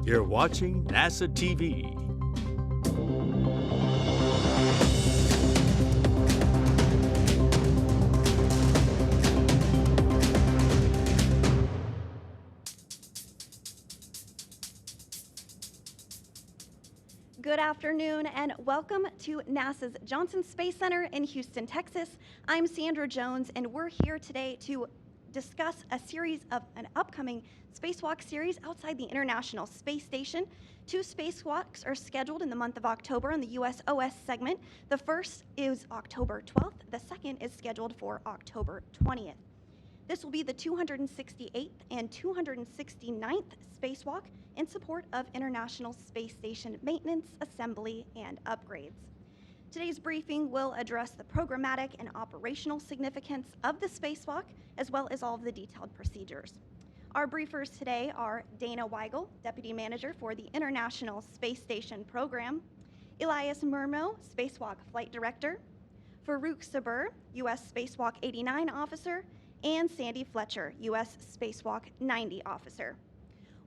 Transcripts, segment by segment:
You're watching NASA TV. Good afternoon and welcome to NASA's Johnson Space Center in Houston, Texas. I'm Sandra Jones and we're here today to discuss a series of an upcoming spacewalk series outside the International Space Station. 2 spacewalks are scheduled in the month of October on the USOS segment. The first is October 12th. The second is scheduled for October 20th. This will be the 268th and 269th spacewalk in support of International Space Station maintenance, assembly, and upgrades. Today's briefing will address the programmatic and operational significance of the spacewalk, as well as all of the detailed procedures. Our briefers today are Dana Weigel, Deputy Manager for the International Space Station Program, Elias Murmo, Spacewalk Flight Director, Farouk Sabur, U.S. Spacewalk 89 Officer, and Sandy Fletcher, U.S. Spacewalk 90 Officer.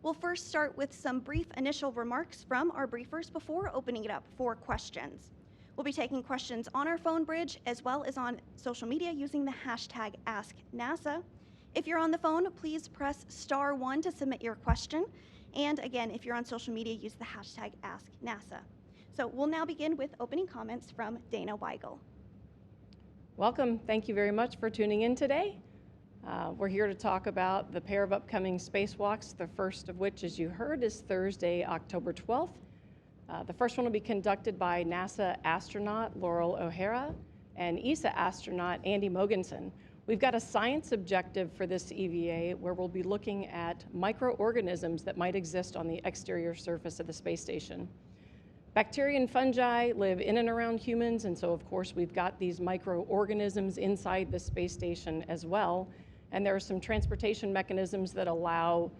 We'll first start with some brief initial remarks from our briefers before opening it up for questions. We'll be taking questions on our phone bridge as well as on social media using the hashtag AskNASA. If you're on the phone, please press *1 to submit your question. And again, if you're on social media, use the hashtag AskNASA. So we'll now begin with opening comments from Dana Weigel. Welcome. Thank you very much for tuning in today. We're here to talk about the pair of upcoming spacewalks, the first of which, as you heard, is Thursday, October 12th. The first one will be conducted by NASA astronaut Laurel O'Hara and ESA astronaut Andy Mogensen. We've got a science objective for this EVA where we'll be looking at microorganisms that might exist on the exterior surface of the space station. Bacteria and fungi live in and around humans, and so of course we've got these microorganisms inside the space station as well. And there are some transportation mechanisms that allow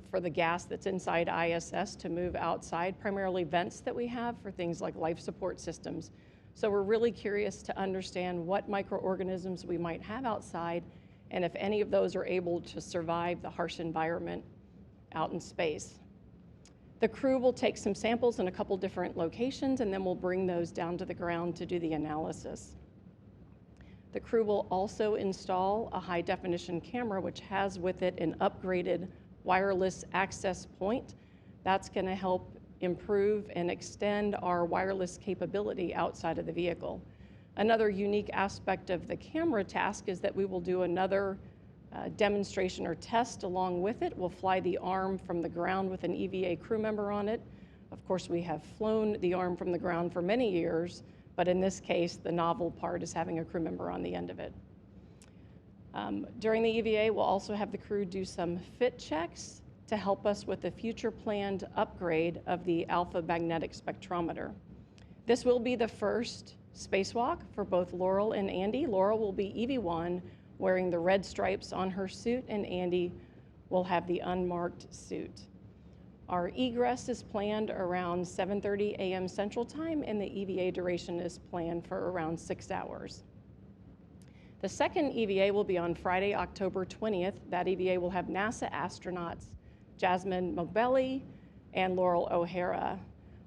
for the gas that's inside ISS to move outside, primarily vents that we have for things like life support systems. So we're really curious to understand what microorganisms we might have outside and if any of those are able to survive the harsh environment out in space. The crew will take some samples in a couple different locations and then we'll bring those down to the ground to do the analysis. The crew will also install a high-definition camera which has with it an upgraded wireless access point. That's going to help improve and extend our wireless capability outside of the vehicle. Another unique aspect of the camera task is that we will do another demonstration or test along with it. We'll fly the arm from the ground with an EVA crew member on it. Of course, we have flown the arm from the ground for many years, but in this case, the novel part is having a crew member on the end of it. During the EVA, we'll also have the crew do some fit checks to help us with the future planned upgrade of the alpha magnetic spectrometer. This will be the first spacewalk for both Laurel and Andy. Laurel will be EV1, wearing the red stripes on her suit, and Andy will have the unmarked suit. Our egress is planned around 7:30 a.m. Central Time, and the EVA duration is planned for around 6 hours. The second EVA will be on Friday, October 20th. That EVA will have NASA astronauts Jasmine Mogbelli and Laurel O'Hara.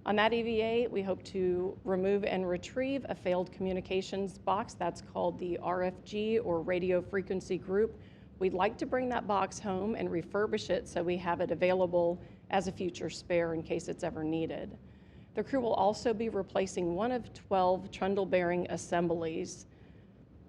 On that EVA, we hope to remove and retrieve a failed communications box. That's called the RFG, or Radio Frequency Group. We'd like to bring that box home and refurbish it so we have it available as a future spare in case it's ever needed. The crew will also be replacing one of 12 trundle bearing assemblies.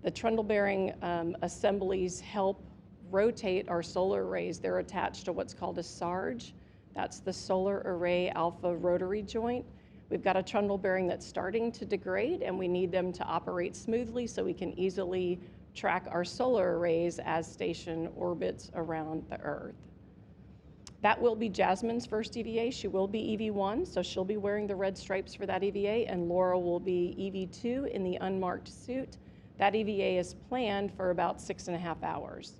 The trundle bearing assemblies help rotate our solar arrays. They're attached to what's called a SARJ. That's the Solar Array Alpha Rotary Joint. We've got a trundle bearing that's starting to degrade, and we need them to operate smoothly so we can easily track our solar arrays as station orbits around the Earth. That will be Jasmine's first EVA. She will be EV1, so she'll be wearing the red stripes for that EVA, and Laura will be EV2 in the unmarked suit. That EVA is planned for about 6.5 hours.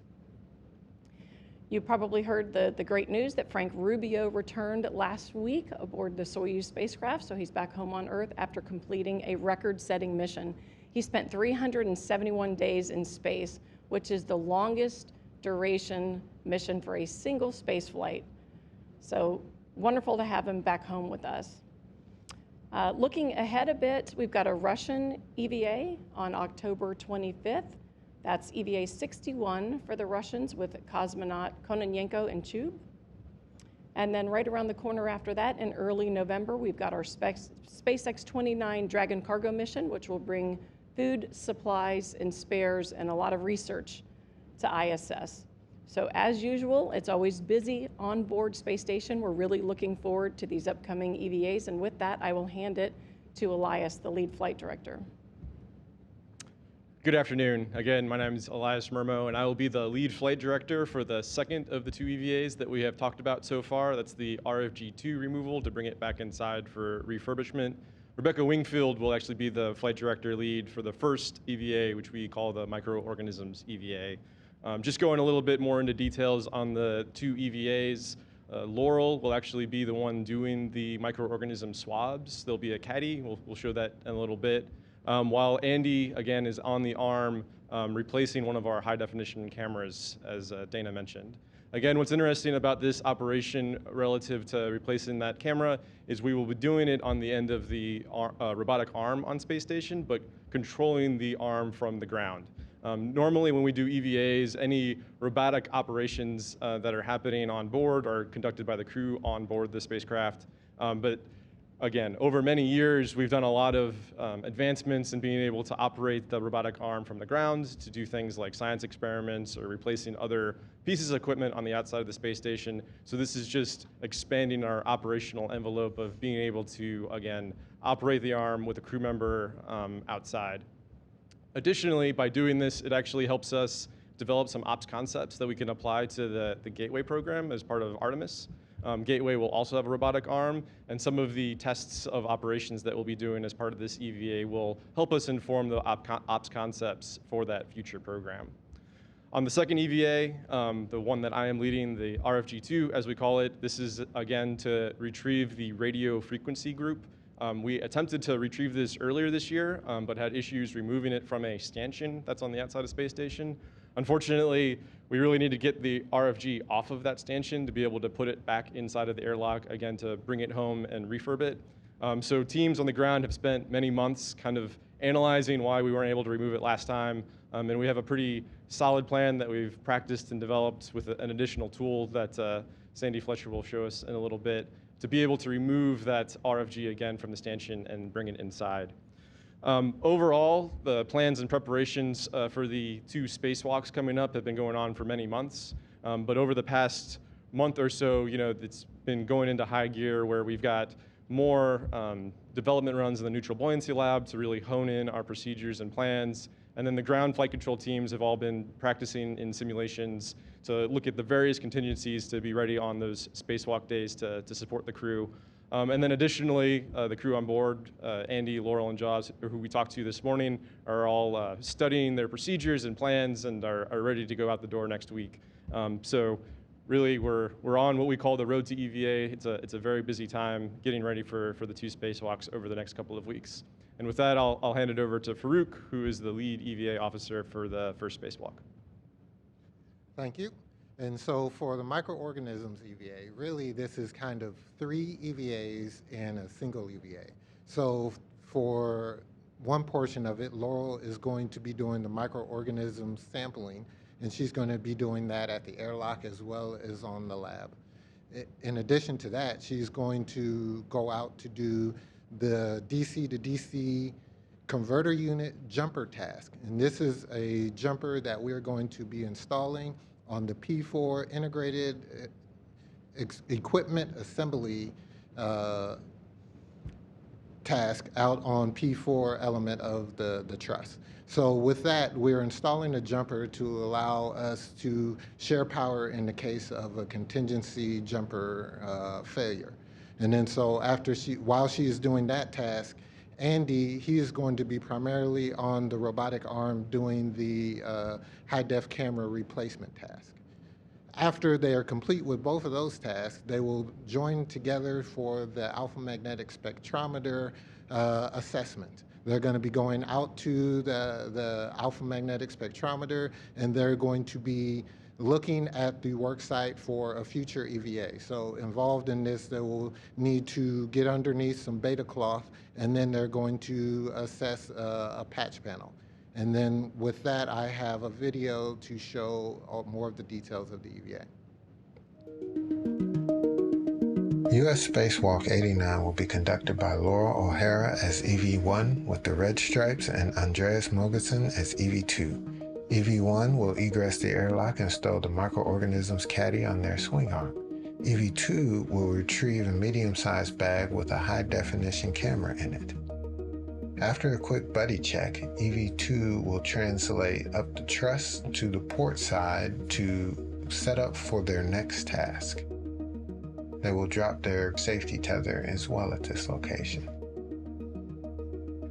You probably heard the great news that Frank Rubio returned last week aboard the Soyuz spacecraft, so he's back home on Earth after completing a record-setting mission. He spent 371 days in space, which is the longest duration mission for a single space flight. So wonderful to have him back home with us. Looking ahead a bit, we've got a Russian EVA on October 25th. That's EVA 61 for the Russians with cosmonaut Kononenko and Chub. And then right around the corner after that, in early November, we've got our SpaceX 29 Dragon cargo mission, which will bring food, supplies, and spares, and a lot of research to ISS. So as usual, it's always busy on board Space Station. We're really looking forward to these upcoming EVAs, and with that, I will hand it to Elias, the lead flight director. Good afternoon. Again, my name is Elias Murmo, and I will be the lead flight director for the second of the two EVAs that we have talked about so far. That's the RFG-2 removal to bring it back inside for refurbishment. Rebecca Wingfield will actually be the flight director lead for the first EVA, which we call the Microorganisms EVA. Just going a little bit more into details on the two EVAs, Laurel will actually be the one doing the microorganism swabs. There'll be a caddy, we'll show that in a little bit. While Andy, again, is on the arm replacing one of our high definition cameras, as Dana mentioned. Again, what's interesting about this operation relative to replacing that camera is we will be doing it on the end of the robotic arm on Space Station, but controlling the arm from the ground. Normally when we do EVAs, any robotic operations that are happening on board are conducted by the crew on board the spacecraft. But again, over many years, we've done a lot of advancements in being able to operate the robotic arm from the ground to do things like science experiments or replacing other pieces of equipment on the outside of the space station. So this is just expanding our operational envelope of being able to, again, operate the arm with a crew member outside. Additionally, by doing this, it actually helps us develop some ops concepts that we can apply to the Gateway program as part of Artemis. Gateway will also have a robotic arm, and some of the tests of operations that we'll be doing as part of this EVA will help us inform the ops concepts for that future program. On the second EVA, the one that I am leading, the RFG-2, as we call it, this is, again, to retrieve the radio frequency group. We attempted to retrieve this earlier this year, but had issues removing it from a stanchion that's on the outside of Space Station. Unfortunately, we really need to get the RFG off of that stanchion to be able to put it back inside of the airlock, again, to bring it home and refurb it. So teams on the ground have spent many months kind of analyzing why we weren't able to remove it last time. And we have a pretty solid plan that we've practiced and developed with an additional tool that Sandy Fletcher will show us in a little bit, to be able to remove that RFG again from the stanchion and bring it inside. Overall, the plans and preparations for the two spacewalks coming up have been going on for many months. But over the past month or so, it's been going into high gear where we've got more development runs in the neutral buoyancy lab to really hone in our procedures and plans. And then the ground flight control teams have all been practicing in simulations to look at the various contingencies to be ready on those spacewalk days to support the crew. And then additionally, the crew on board, Andy, Laurel, and Jaws, who we talked to this morning, are all studying their procedures and plans and are ready to go out the door next week. So really, we're on what we call the road to EVA. It's a very busy time getting ready for the two spacewalks over the next couple of weeks. And with that, I'll hand it over to Farouk, who is the lead EVA officer for the first spacewalk. Thank you. And so for the microorganisms EVA, really this is kind of 3 EVAs in a single EVA. So for one portion of it, Laurel is going to be doing the microorganism sampling, and she's going to be doing that at the airlock as well as on the lab. In addition to that, she's going to go out to do the DC to DC converter unit jumper task. And this is a jumper that we're going to be installing on the P4 integrated equipment assembly task out on P4 element of the truss. So with that, we're installing a jumper to allow us to share power in the case of a contingency jumper failure. And then so while she is doing that task, Andy, he is going to be primarily on the robotic arm doing the high-def camera replacement task. After they are complete with both of those tasks, they will join together for the alpha magnetic spectrometer assessment. They're going to be going out to the alpha magnetic spectrometer, and they're going to be looking at the work site for a future EVA. So involved in this, they will need to get underneath some beta cloth, and then they're going to assess a patch panel. And then with that, I have a video to show more of the details of the EVA. U.S. Spacewalk 89 will be conducted by Laurel O'Hara as EV-1 with the red stripes and Andreas Mogensen as EV-2. EV-1 will egress the airlock and stow the microorganisms caddy on their swing arm. EV-2 will retrieve a medium-sized bag with a high-definition camera in it. After a quick buddy check, EV-2 will translate up the truss to the port side to set up for their next task. They will drop their safety tether as well at this location.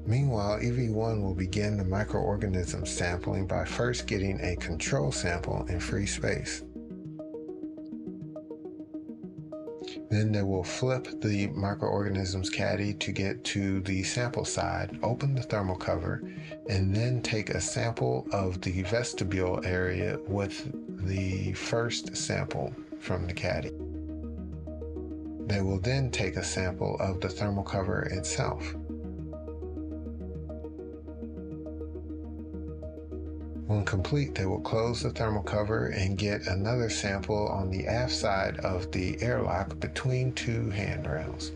Meanwhile, EV-1 will begin the microorganism sampling by first getting a control sample in free space. Then they will flip the microorganisms caddy to get to the sample side, open the thermal cover, and then take a sample of the vestibule area with the first sample from the caddy. They will then take a sample of the thermal cover itself. When complete, they will close the thermal cover and get another sample on the aft side of the airlock between two handrails.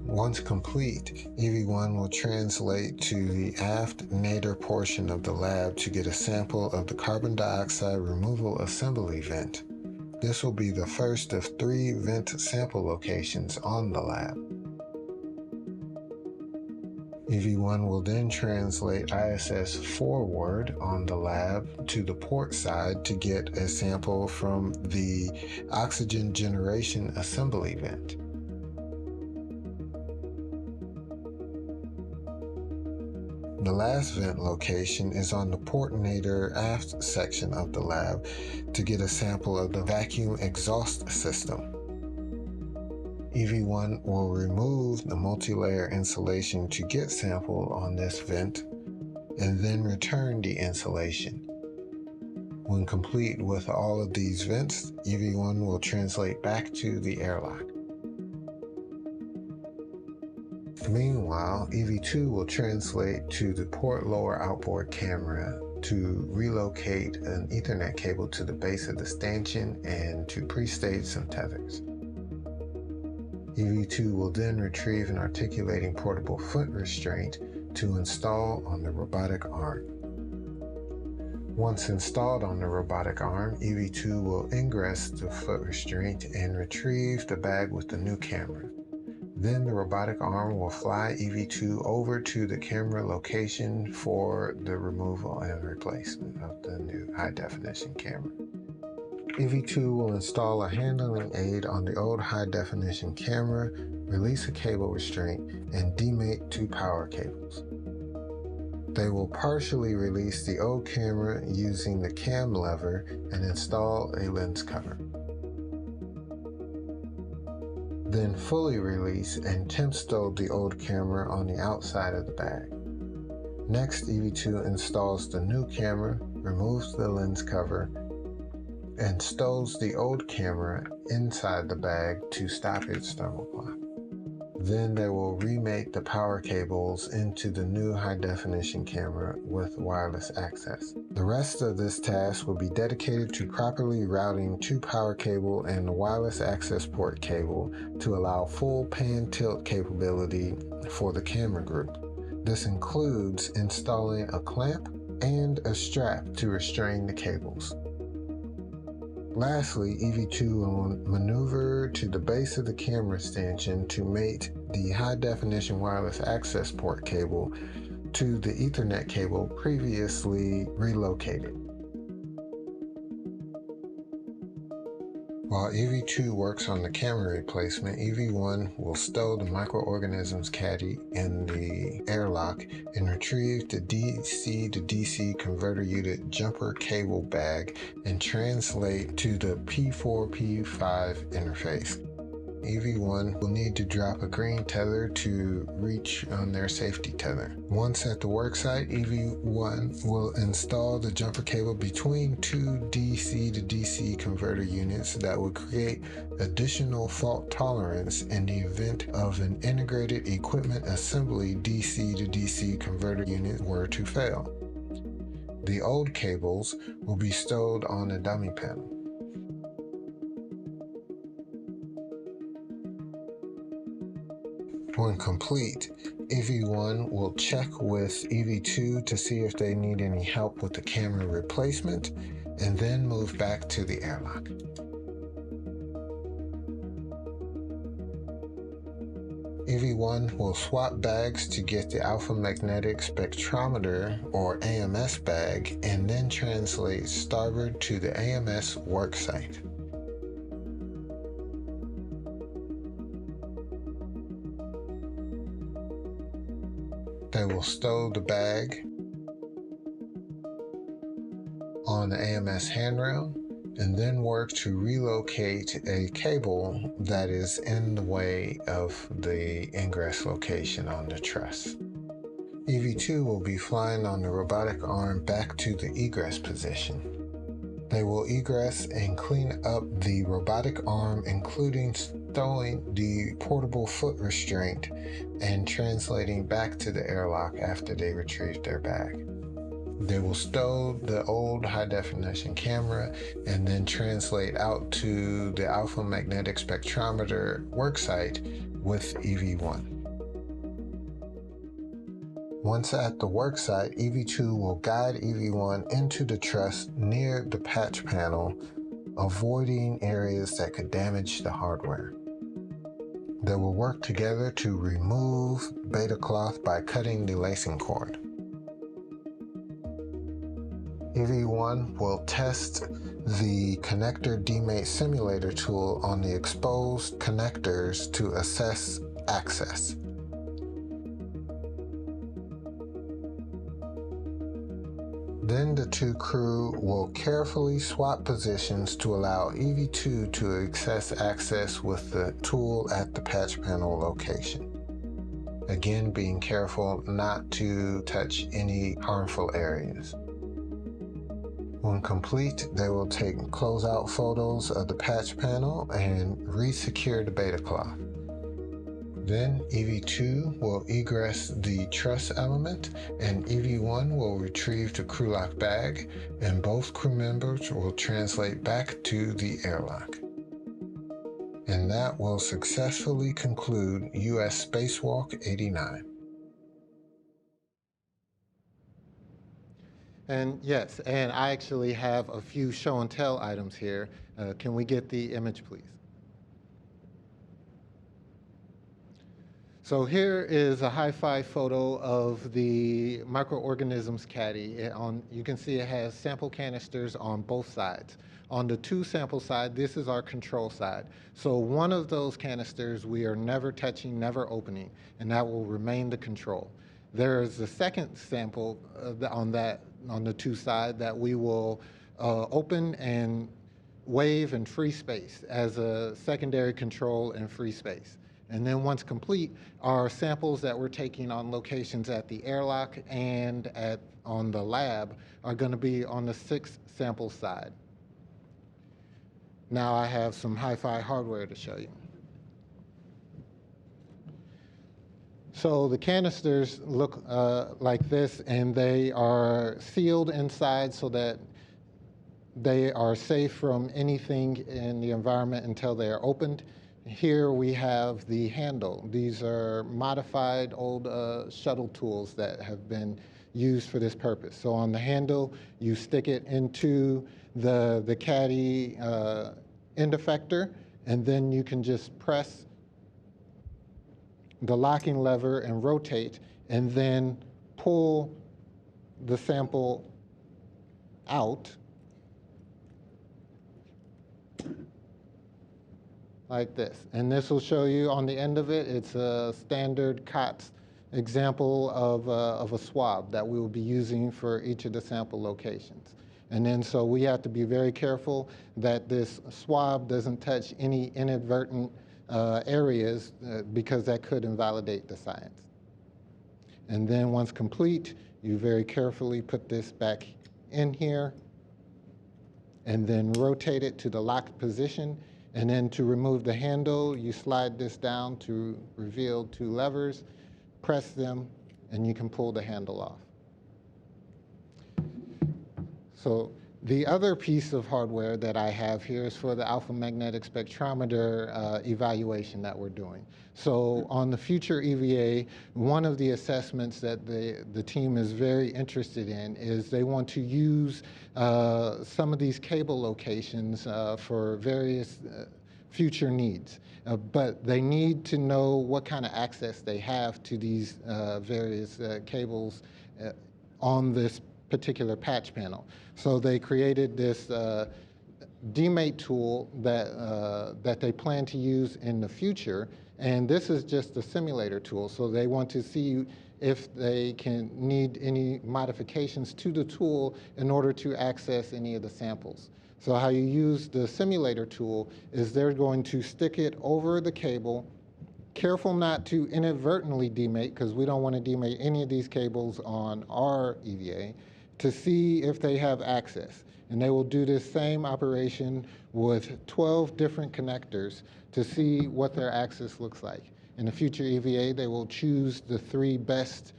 Once complete, EV-1 will translate to the aft nadir portion of the lab to get a sample of the carbon dioxide removal assembly vent. This will be the first of 3 vent sample locations on the lab. EV-1 will then translate ISS forward on the lab to the port side to get a sample from the oxygen generation assembly vent. The last vent location is on the port nadir aft section of the lab to get a sample of the vacuum exhaust system. EV-1 will remove the multi-layer insulation to get sample on this vent and then return the insulation. When complete with all of these vents, EV-1 will translate back to the airlock. Meanwhile, EV-2 will translate to the port lower outboard camera to relocate an Ethernet cable to the base of the stanchion and to pre-stage some tethers. EV-2 will then retrieve an articulating portable foot restraint to install on the robotic arm. Once installed on the robotic arm, EV-2 will ingress the foot restraint and retrieve the bag with the new camera. Then the robotic arm will fly EV-2 over to the camera location for the removal and replacement of the new high-definition camera. EV-2 will install a handling aid on the old high-definition camera, release a cable restraint, and demate 2 power cables. They will partially release the old camera using the cam lever and install a lens cover. Then fully release and temp stow the old camera on the outside of the bag. Next, EV-2 installs the new camera, removes the lens cover, and stows the old camera inside the bag to stop its thermal clock. Then they will remate the power cables into the new high-definition camera with wireless access. The rest of this task will be dedicated to properly routing 2 power cable and the wireless access port cable to allow full pan tilt capability for the camera group. This includes installing a clamp and a strap to restrain the cables. Lastly, EV-2 will maneuver to the base of the camera stanchion to mate the high-definition wireless access port cable to the Ethernet cable previously relocated. While EV-2 works on the camera replacement, EV-1 will stow the microorganisms caddy in the airlock and retrieve the DC to DC converter unit jumper cable bag and translate to the P4-P5 interface. EV1 will need to drop a green tether to reach on their safety tether. Once at the worksite, EV1 will install the jumper cable between two DC to DC converter units that will create additional fault tolerance in the event of an integrated equipment assembly DC to DC converter unit were to fail. The old cables will be stowed on a dummy panel. When complete, EV1 will check with EV2 to see if they need any help with the camera replacement, and then move back to the airlock. EV1 will swap bags to get the alpha magnetic spectrometer or AMS bag, and then translate starboard to the AMS worksite. They will stow the bag on the AMS handrail and then work to relocate a cable that is in the way of the ingress location on the truss. EV2 will be flying on the robotic arm back to the egress position. They will egress and clean up the robotic arm, including stowing the portable foot restraint and translating back to the airlock after they retrieve their bag. They will stow the old high-definition camera and then translate out to the alpha magnetic spectrometer worksite with EV1. Once at the worksite, EV2 will guide EV1 into the truss near the patch panel, avoiding areas that could damage the hardware. They will work together to remove beta cloth by cutting the lacing cord. EV1 will test the connector demate simulator tool on the exposed connectors to assess access. Then the two crew will carefully swap positions to allow EV2 to access with the tool at the patch panel location. Again, being careful not to touch any harmful areas. When complete, they will take closeout photos of the patch panel and re-secure the beta cloth. Then EV2 will egress the truss element, and EV1 will retrieve the crew lock bag, and both crew members will translate back to the airlock. And that will successfully conclude US Spacewalk 89. And yes, and I actually have a few show and tell items here. Can we get the image, please? So here is a hi-fi photo of the microorganisms caddy. You can see it has sample canisters on both sides. On the two sample side, this is our control side. So one of those canisters we are never touching, never opening, and that will remain the control. There is a second sample on the two side that we will open and wave and free space as a secondary control and free space. And then once complete, our samples that we're taking on locations at the airlock and on the lab are going to be on the 6th sample side. Now I have some hi-fi hardware to show you. So the canisters look like this, and they are sealed inside so that they are safe from anything in the environment until they are opened. Here we have the handle. These are modified old shuttle tools that have been used for this purpose. So on the handle, you stick it into the caddy end effector, and then you can just press the locking lever and rotate, and then pull the sample out like this. And this will show you on the end of it, it's a standard COTS example of a swab that we will be using for each of the sample locations. And then so we have to be very careful that this swab doesn't touch any inadvertent areas because that could invalidate the science. And then once complete, you very carefully put this back in here and then rotate it to the locked position. And then to remove the handle, you slide this down to reveal 2 levers, press them, and you can pull the handle off. So the other piece of hardware that I have here is for the alpha magnetic spectrometer evaluation that we're doing. So on the future EVA, one of the assessments that the team is very interested in is they want to use some of these cable locations for various future needs. But they need to know what kind of access they have to these various cables on this particular patch panel. So they created this DMate tool that they plan to use in the future, and this is just a simulator tool. So they want to see if they can need any modifications to the tool in order to access any of the samples. So how you use the simulator tool is they're going to stick it over the cable, careful not to inadvertently demate, because we don't want to demate any of these cables on our EVA, to see if they have access. And they will do this same operation with 12 different connectors to see what their access looks like. In the future EVA, they will choose the 3 best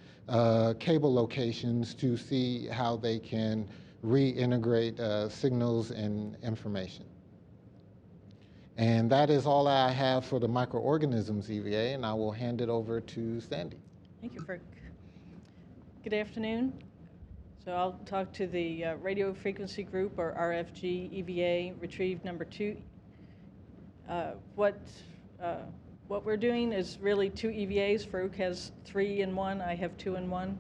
cable locations to see how they can reintegrate signals and information. And that is all I have for the microorganisms EVA, and I will hand it over to Sandy. Thank you, Frick. Good afternoon. So I'll talk to the radio frequency group, or RFG EVA retrieve number 2. What we're doing is really 2 EVAs. Farouk has 3 in 1. I have 2 in 1.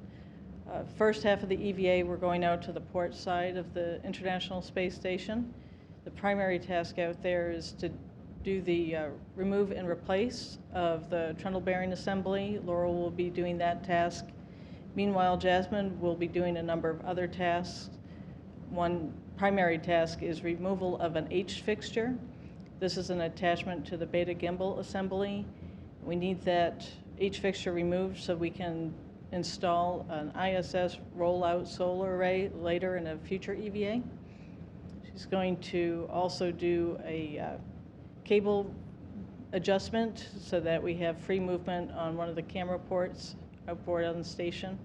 First half of the EVA, we're going out to the port side of the International Space Station. The primary task out there is to do the remove and replace of the trundle bearing assembly. Laurel will be doing that task. Meanwhile, Jasmine will be doing a number of other tasks. One primary task is removal of an H fixture. This is an attachment to the beta gimbal assembly. We need that H fixture removed so we can install an ISS rollout solar array later in a future EVA. She's going to also do a cable adjustment so that we have free movement on one of the camera ports outboard on the station.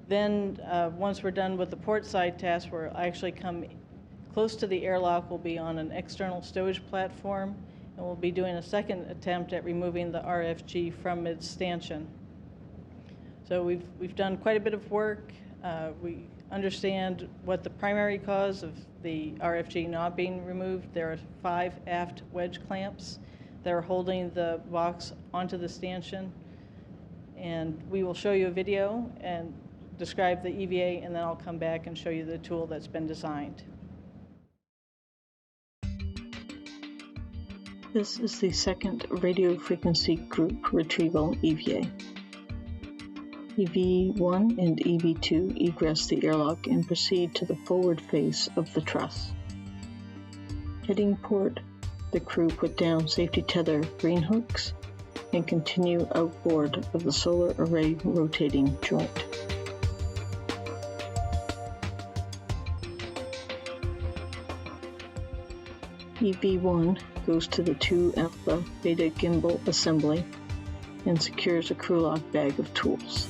Then once we're done with the port side task, we'll actually come close to the airlock. We'll be on an external stowage platform, and we'll be doing a second attempt at removing the RFG from mid-stanchion. So we've done quite a bit of work. We understand what the primary cause of the RFG not being removed. There are 5 aft wedge clamps that are holding the box onto the stanchion. And we will show you a video and describe the EVA, and then I'll come back and show you the tool that's been designed. This is the second radio frequency group retrieval EVA. EV1 and EV2 egress the airlock and proceed to the forward face of the truss. Heading port, the crew put down safety tether green hooks and continue outboard of the solar array rotating joint. EV1 goes to the 2 alpha beta gimbal assembly and secures a crew lock bag of tools.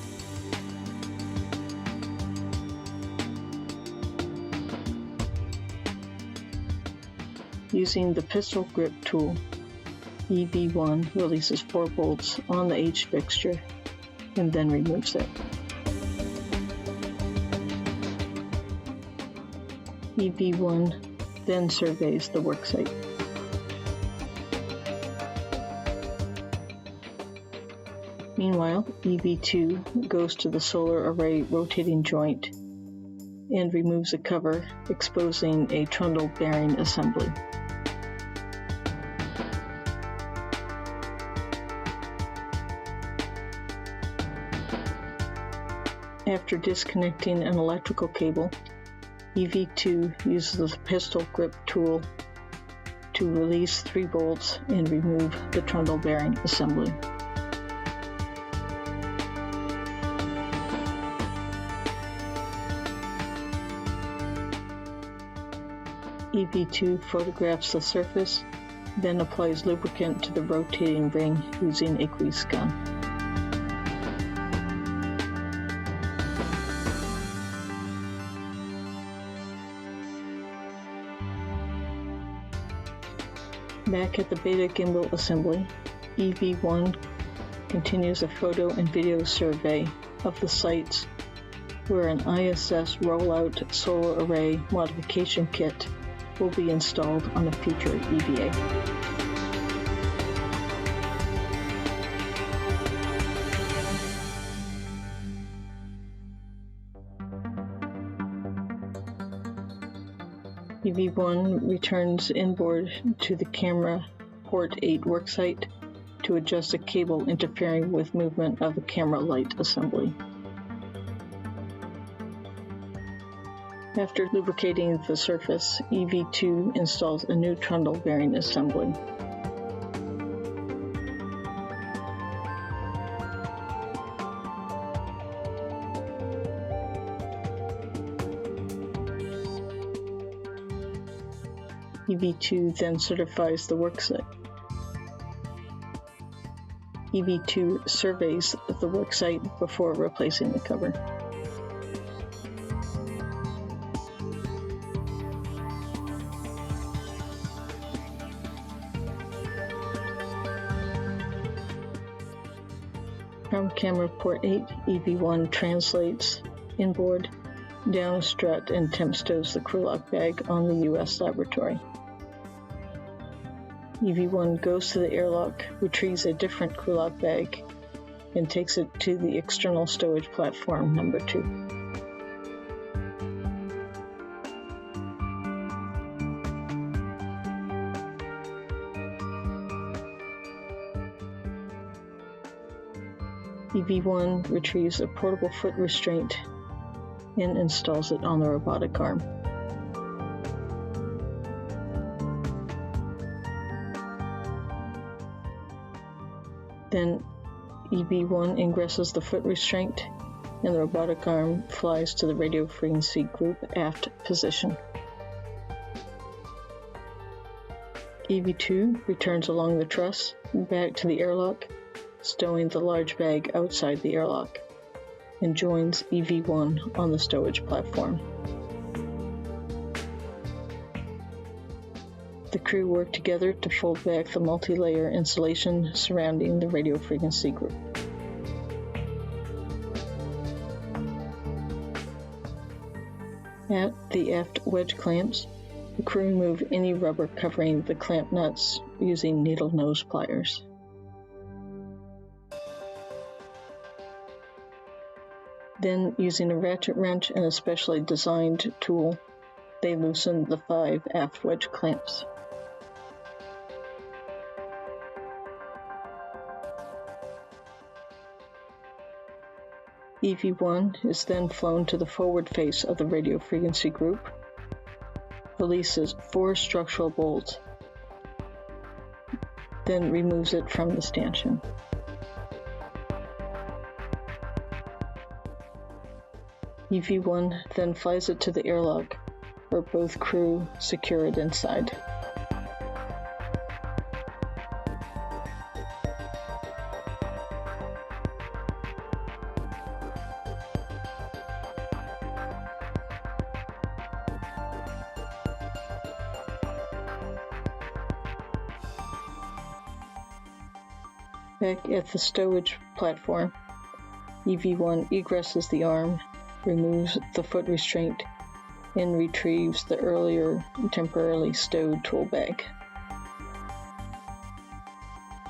Using the pistol grip tool, EV1 releases 4 bolts on the H fixture and then removes it. EV1 then surveys the worksite. Meanwhile, EV2 goes to the solar array rotating joint and removes a cover, exposing a trundle bearing assembly. After disconnecting an electrical cable, EV2 uses the pistol grip tool to release 3 bolts and remove the trundle bearing assembly. EV2 photographs the surface, then applies lubricant to the rotating ring using a grease gun. Back at the Beta gimbal assembly, EV1 continues a photo and video survey of the sites where an ISS rollout solar array modification kit will be installed on a future EVA. EV1 returns inboard to the camera port 8 worksite to adjust a cable interfering with movement of the camera light assembly. After lubricating the surface, EV2 installs a new trundle bearing assembly. EV2 then certifies the worksite. EV2 surveys the worksite before replacing the cover. From camera port 8, EV1 translates inboard, down a strut, and temp stows the crew lock bag on the US laboratory. EV1 goes to the airlock, retrieves a different crew lock bag, and takes it to the external stowage platform number 2. EV1 retrieves a portable foot restraint and installs it on the robotic arm. Then EV1 ingresses the foot restraint and the robotic arm flies to the radio frequency group aft position. EV2 returns along the truss back to the airlock, stowing the large bag outside the airlock, and joins EV1 on the stowage platform. The crew work together to fold back the multi-layer insulation surrounding the radio frequency group. At the aft wedge clamps, the crew remove any rubber covering the clamp nuts using needle nose pliers. Then, using a ratchet wrench and a specially designed tool, they loosen the 5 aft wedge clamps. EV1 is then flown to the forward face of the radio frequency group, releases 4 structural bolts, then removes it from the stanchion. EV1 then flies it to the airlock, where both crew secure it inside. Back at the stowage platform, EV1 egresses the arm, removes the foot restraint, and retrieves the earlier temporarily stowed tool bag.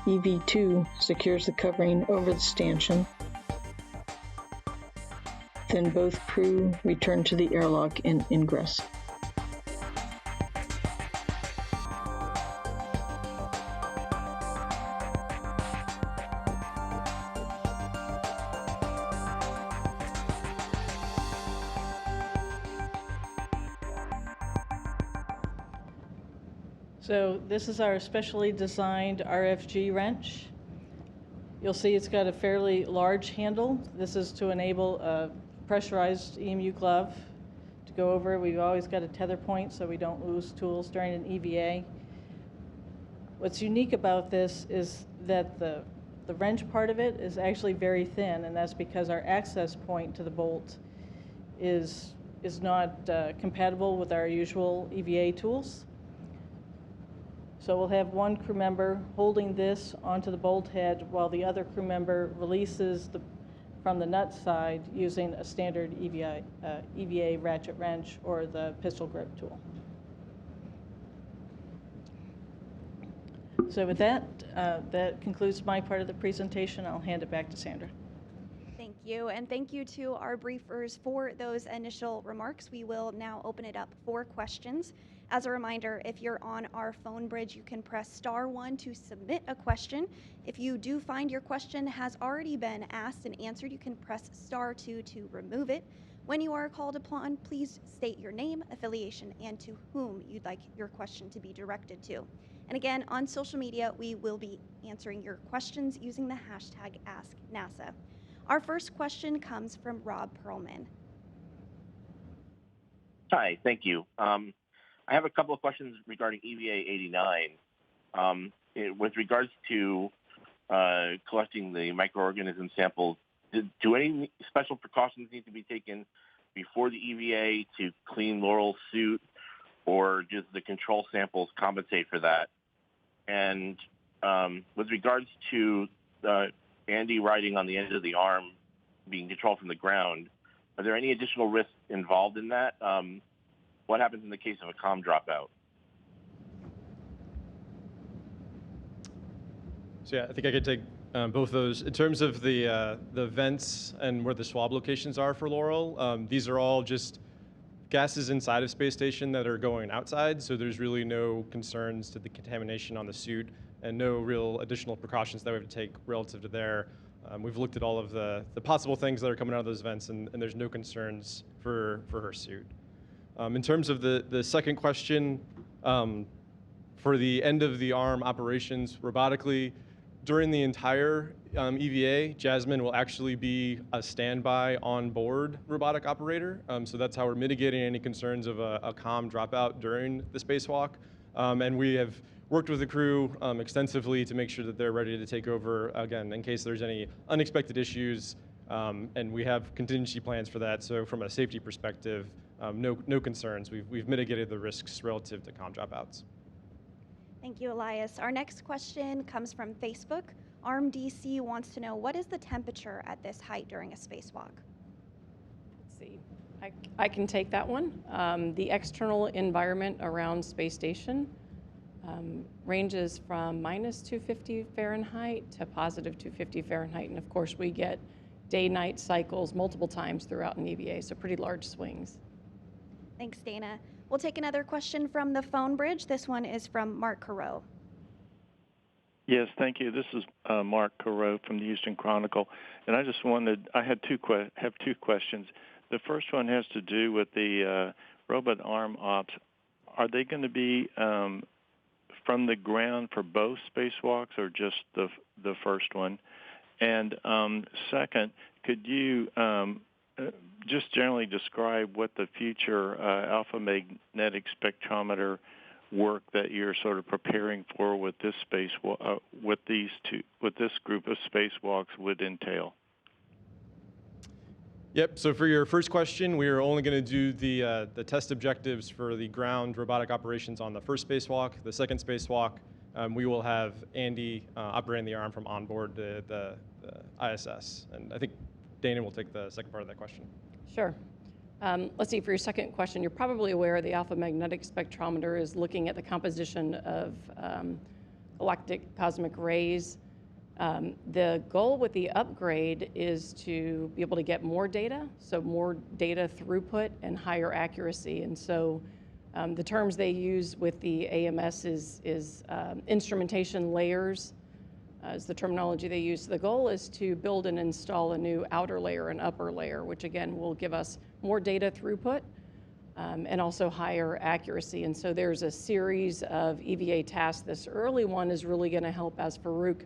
EV2 secures the covering over the stanchion. Then both crew return to the airlock and ingress. So this is our specially designed RFG wrench. You'll see it's got a fairly large handle. This is to enable a pressurized EMU glove to go over. We've always got a tether point so we don't lose tools during an EVA. What's unique about this is that the wrench part of it is actually very thin, and that's because our access point to the bolt is not compatible with our usual EVA tools. So we'll have one crew member holding this onto the bolt head while the other crew member releases from the nut side using a standard EVA ratchet wrench or the pistol grip tool. So with that, that concludes my part of the presentation. I'll hand it back to Sandra. Thank you, and thank you to our briefers for those initial remarks. We will now open it up for questions. As a reminder, if you're on our phone bridge, you can press *1 to submit a question. If you do find your question has already been asked and answered, you can press *2 to remove it. When you are called upon, please state your name, affiliation, and to whom you'd like your question to be directed to. And again, on social media, we will be answering your questions using the hashtag #AskNASA. Our first question comes from Rob Perlman. Hi, thank you. I have a couple of questions regarding EVA 89. With regards to collecting the microorganism samples, do any special precautions need to be taken before the EVA to clean Laurel's suit, or does the control samples compensate for that? And with regards to Andy riding on the end of the arm being controlled from the ground, are there any additional risks involved in that? What happens in the case of a comm dropout? So yeah, I think I could take both those. In terms of the vents and where the swab locations are for Laurel, these are all just gases inside of space station that are going outside, so there's really no concerns to the contamination on the suit and no real additional precautions that we have to take relative to there. We've looked at all of the possible things that are coming out of those vents, and there's no concerns for her suit. In terms of the second question, for the end of the arm operations robotically, during the entire EVA, Jasmine will actually be a standby on-board robotic operator. So that's how we're mitigating any concerns of a comm dropout during the spacewalk. And we have worked with the crew extensively to make sure that they're ready to take over, again, in case there's any unexpected issues. And we have contingency plans for that. So from a safety perspective, no concerns. We've mitigated the risks relative to comm dropouts. Thank you, Elias. Our next question comes from Facebook. ARMDC wants to know, what is the temperature at this height during a spacewalk? Let's see. I can take that one. The external environment around space station ranges from -250 Fahrenheit to +250 Fahrenheit. And of course, we get day-night cycles multiple times throughout an EVA, so pretty large swings. Thanks, Dana. We'll take another question from the phone bridge. This one is from Mark Carreau. Yes, thank you. This is Mark Carreau from the Houston Chronicle, and I just have two questions. The first one has to do with the robot arm ops. Are they going to be from the ground for both spacewalks or just the first one? And second, could you just generally describe what the future alpha magnetic spectrometer work that you're sort of preparing for with this with this group of spacewalks would entail? Yep. So for your first question, we are only going to do the test objectives for the ground robotic operations on the first spacewalk. The second spacewalk, we will have Andy operating the arm from onboard the ISS. And I think Dana will take the second part of that question. Sure. Let's see, for your second question, you're probably aware the alpha magnetic spectrometer is looking at the composition of galactic cosmic rays. The goal with the upgrade is to be able to get more data, so more data throughput and higher accuracy. And so the terms they use with the AMS is instrumentation layers, is the terminology they use. The goal is to build and install a new outer layer and upper layer, which again will give us more data throughput, and also higher accuracy. And so there's a series of EVA tasks. This early one is really going to help, as Farouk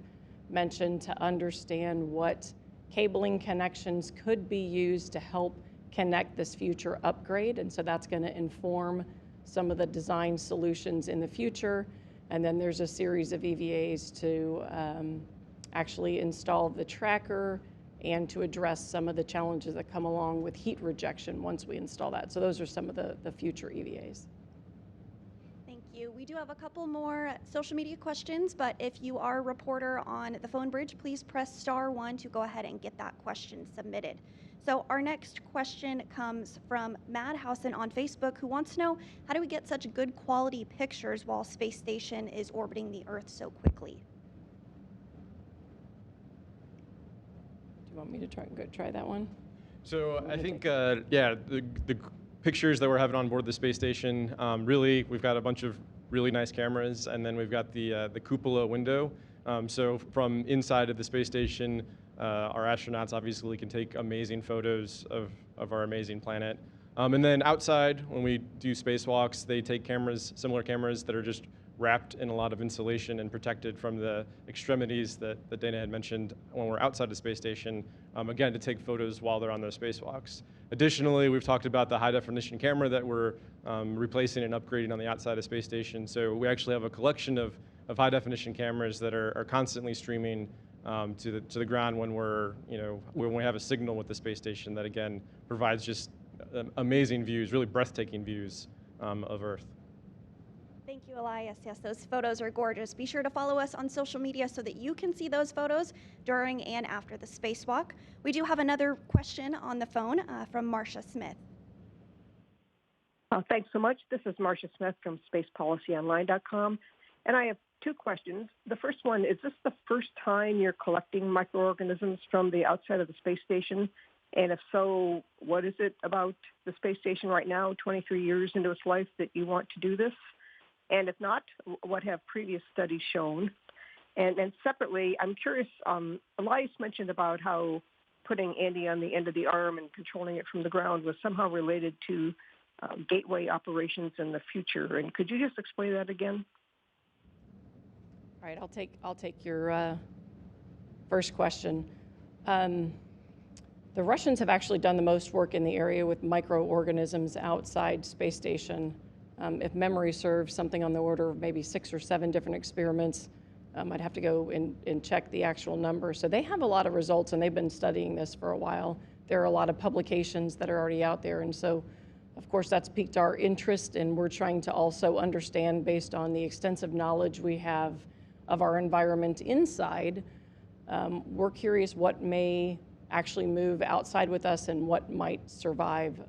mentioned, to understand what cabling connections could be used to help connect this future upgrade. And so that's going to inform some of the design solutions in the future. And then there's a series of EVAs to actually install the tracker and to address some of the challenges that come along with heat rejection once we install that. So those are some of the future EVAs. Thank you. We do have a couple more social media questions, but if you are a reporter on the phone bridge, please press *1 to go ahead and get that question submitted. So our next question comes from Madhausen on Facebook, who wants to know, how do we get such good quality pictures while space station is orbiting the Earth so quickly? Do you want me to try that one? So I think, yeah, the pictures that we're having on board the space station, really, we've got a bunch of really nice cameras, and then we've got the cupola window. So from inside of the space station, our astronauts obviously can take amazing photos of our amazing planet. And then outside, when we do spacewalks, they take cameras, similar cameras that are just wrapped in a lot of insulation and protected from the extremities that Dana had mentioned when we're outside the space station, again, to take photos while they're on those spacewalks. Additionally, we've talked about the high-definition camera that we're replacing and upgrading on the outside of space station. So we actually have a collection of high-definition cameras that are constantly streaming to the ground when when we have a signal with the space station that, again, provides just amazing views, really breathtaking views of Earth. Thank you, Elias. Yes, those photos are gorgeous. Be sure to follow us on social media so that you can see those photos during and after the spacewalk. We do have another question on the phone from Marcia Smith. Thanks so much. This is Marcia Smith from SpacePolicyOnline.com, and I have two questions. The first one, is this the first time you're collecting microorganisms from the outside of the space station? And if so, what is it about the space station right now, 23 years into its life, that you want to do this? And if not, what have previous studies shown? And separately, I'm curious, Elias mentioned about how putting Andy on the end of the arm and controlling it from the ground was somehow related to gateway operations in the future. And could you just explain that again? All right, I'll take your first question. The Russians have actually done the most work in the area with microorganisms outside space station. If memory serves, something on the order of maybe 6 or 7 different experiments. I'd have to go and check the actual number. So they have a lot of results, and they've been studying this for a while. There are a lot of publications that are already out there, and so, of course, that's piqued our interest, and we're trying to also understand, based on the extensive knowledge we have of our environment inside, we're curious what may actually move outside with us and what might survive.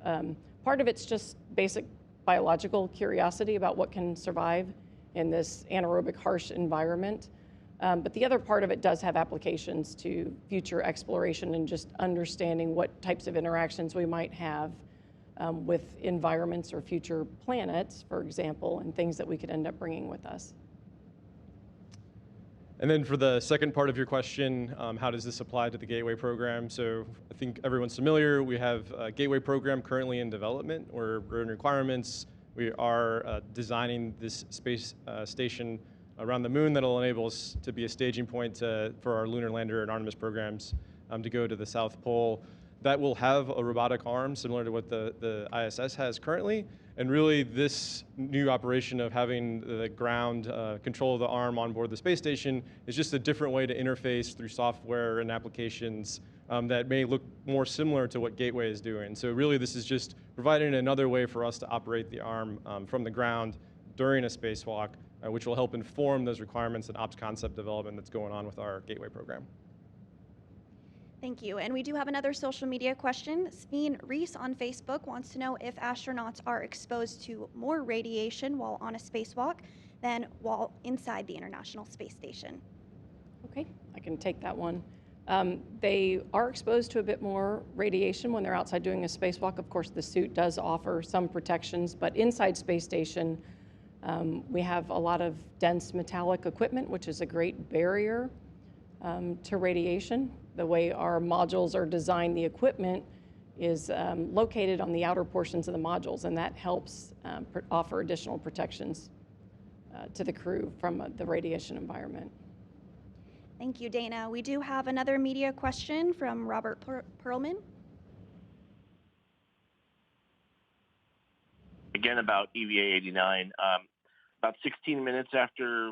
Part of it's just basic biological curiosity about what can survive in this anaerobic, harsh environment. But the other part of it does have applications to future exploration and just understanding what types of interactions we might have with environments or future planets, for example, and things that we could end up bringing with us. And then for the second part of your question, how does this apply to the Gateway program? So I think everyone's familiar. We have a Gateway program currently in development. We're in requirements. We are designing this space station around the moon that'll enable us to be a staging point for our Lunar Lander and Artemis programs to go to the South Pole. That will have a robotic arm similar to what the ISS has currently. And really, this new operation of having the ground control of the arm on board the space station is just a different way to interface through software and applications that may look more similar to what Gateway is doing. So really, this is just providing another way for us to operate the arm from the ground during a spacewalk, which will help inform those requirements and ops concept development that's going on with our Gateway program. Thank you. And we do have another social media question. Speen Reese on Facebook wants to know if astronauts are exposed to more radiation while on a spacewalk than while inside the International Space Station. Okay, I can take that one. They are exposed to a bit more radiation when they're outside doing a spacewalk. Of course, the suit does offer some protections, but inside space station, we have a lot of dense metallic equipment, which is a great barrier to radiation. The way our modules are designed, the equipment is located on the outer portions of the modules, and that helps offer additional protections to the crew from the radiation environment. Thank you, Dana. We do have another media question from Robert Perlman. Again, about EVA 89. About 16 minutes after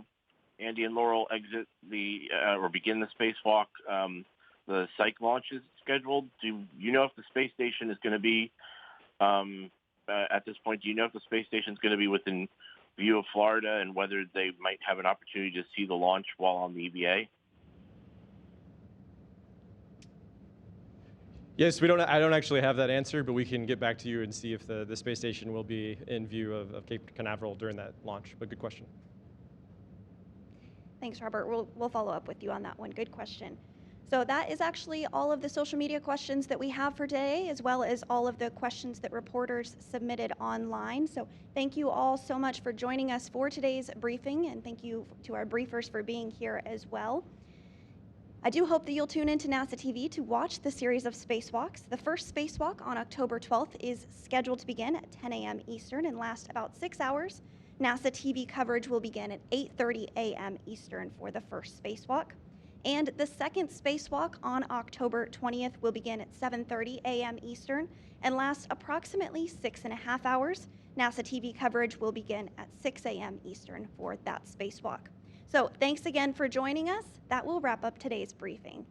Andy and Laurel exit or begin the spacewalk, the psych launch is scheduled. Do you know if the space station is going to be, at this point, do you know if the space station is going to be within view of Florida and whether they might have an opportunity to see the launch while on the EVA? Yes, I don't actually have that answer, but we can get back to you and see if the space station will be in view of Cape Canaveral during that launch. But good question. Thanks, Robert. We'll follow up with you on that one. Good question. So that is actually all of the social media questions that we have for today, as well as all of the questions that reporters submitted online. So thank you all so much for joining us for today's briefing, and thank you to our briefers for being here as well. I do hope that you'll tune into NASA TV to watch the series of spacewalks. The first spacewalk on October 12th is scheduled to begin at 10 a.m. Eastern and last about 6 hours. NASA TV coverage will begin at 8:30 a.m. Eastern for the first spacewalk. And the second spacewalk on October 20th will begin at 7:30 a.m. Eastern and last approximately 6.5 hours. NASA TV coverage will begin at 6 a.m. Eastern for that spacewalk. So thanks again for joining us. That will wrap up today's briefing.